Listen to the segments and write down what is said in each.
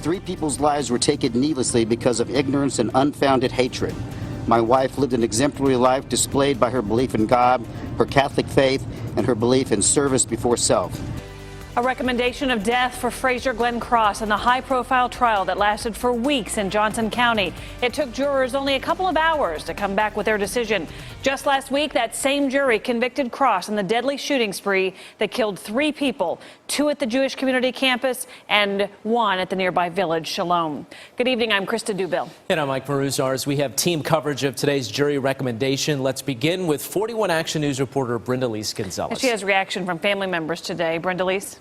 3 people's lives were taken needlessly because of ignorance and unfounded hatred. My wife lived an exemplary life displayed by her belief in God, her Catholic faith, and her belief in service before self. A recommendation of death for Frazier Glenn Cross in the high-profile trial that lasted for weeks in Johnson County. It took jurors only a couple of hours to come back with their decision. Just last week, that same jury convicted Cross in the deadly shooting spree that killed 3 people, 2 at the Jewish community campus and 1 at the nearby village Shalom. Good evening, I'm Krista Dubill. And I'm Mike Maruzars. We have team coverage of today's jury recommendation. Let's begin with 41 Action News reporter Brenda Lise Gonzalez. She has reaction from family members today. Brenda Lise.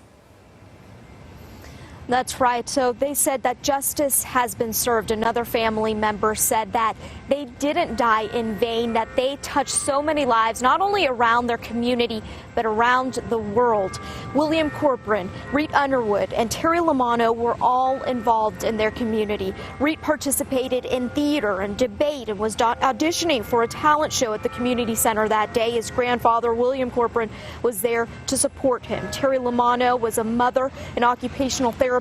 That's right. So they said that justice has been served. Another family member said that they didn't die in vain, that they touched so many lives, not only around their community, but around the world. William Corcoran, Reed Underwood, and Terry Lamano were all involved in their community. Reed participated in theater and debate and was auditioning for a talent show at the community center that day. His grandfather, William Corcoran, was there to support him. Terry Lamano was a mother, an occupational therapist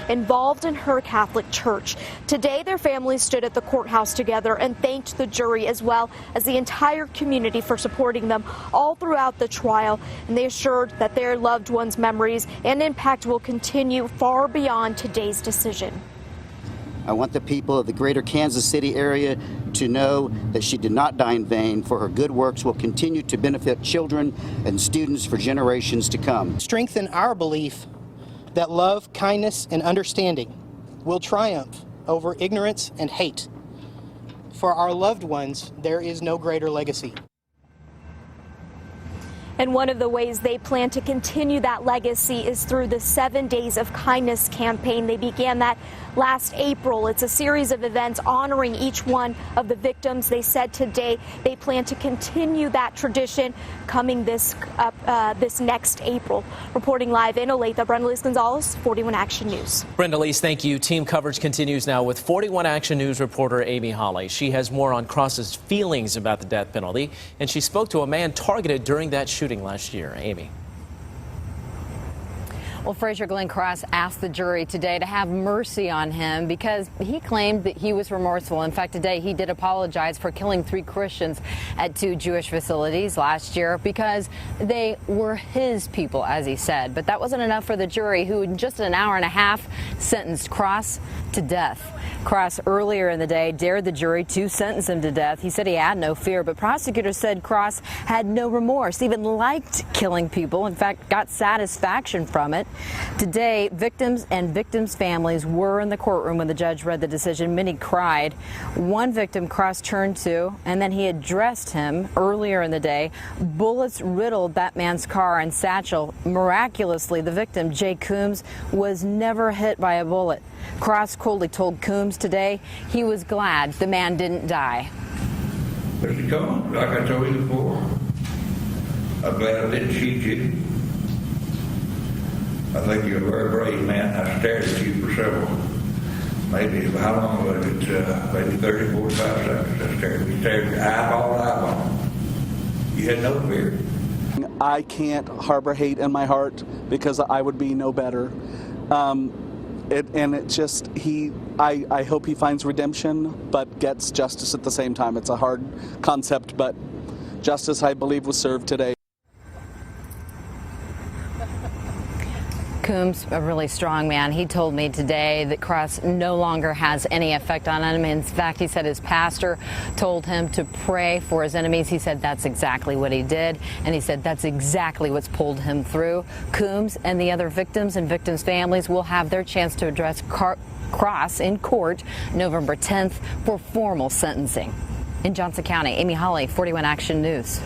involved in her Catholic church. Today, their families stood at the courthouse together and thanked the jury as well as the entire community for supporting them all throughout the trial. And they assured that their loved ones' memories and impact will continue far beyond today's decision. I want the people of the greater Kansas City area to know that she did not die in vain, for her good works will continue to benefit children and students for generations to come. Strengthen our belief that love, kindness, and understanding will triumph over ignorance and hate. For our loved ones, there is no greater legacy. And one of the ways they plan to continue that legacy is through the 7 Days of Kindness campaign. They began that last April. It's a series of events honoring each one of the victims. They said today they plan to continue that tradition coming this next April. Reporting live in Olathe, Brenda Lise Gonzalez, 41 Action News. Brenda Lise, thank you. Team coverage continues now with 41 Action News reporter Amy Hawley. She has more on Cross's feelings about the death penalty, and she spoke to a man targeted during that shooting last year. Amy. Well, Frazier Glenn Cross asked the jury today to have mercy on him because he claimed that he was remorseful. In fact, today he did apologize for killing 3 Christians at 2 Jewish facilities last year because they were his people, as he said. But that wasn't enough for the jury, who in just an hour and a half sentenced Cross to death. Cross earlier in the day dared the jury to sentence him to death. He said he had no fear, but prosecutors said Cross had no remorse, even liked killing people, in fact, got satisfaction from it. Today, victims and victims' families were in the courtroom when the judge read the decision. Many cried. One victim Cross turned to, and then he addressed him earlier in the day. Bullets riddled that man's car and satchel. Miraculously, the victim, Jay Coombs, was never hit by a bullet. Cross coldly told Coombs today he was glad the man didn't die. Mr. Coombs, like I told you before, I'm glad I didn't shoot you. I think you're a very brave man. I stared at you for maybe how long was it? Maybe 30, 45 seconds. I stared you eyeball to eyeball. You had no fear. I can't harbor hate in my heart because I would be no better. I hope he finds redemption, but gets justice at the same time. It's a hard concept, but justice, I believe, was served today. Coombs, a really strong man, he told me today that Cross no longer has any effect on him. In fact, he said his pastor told him to pray for his enemies. He said that's exactly what he did, and he said that's exactly what's pulled him through. Coombs and the other victims and victims' families will have their chance to address Cross in court November 10th for formal sentencing. In Johnson County, Amy Hawley, 41 Action News.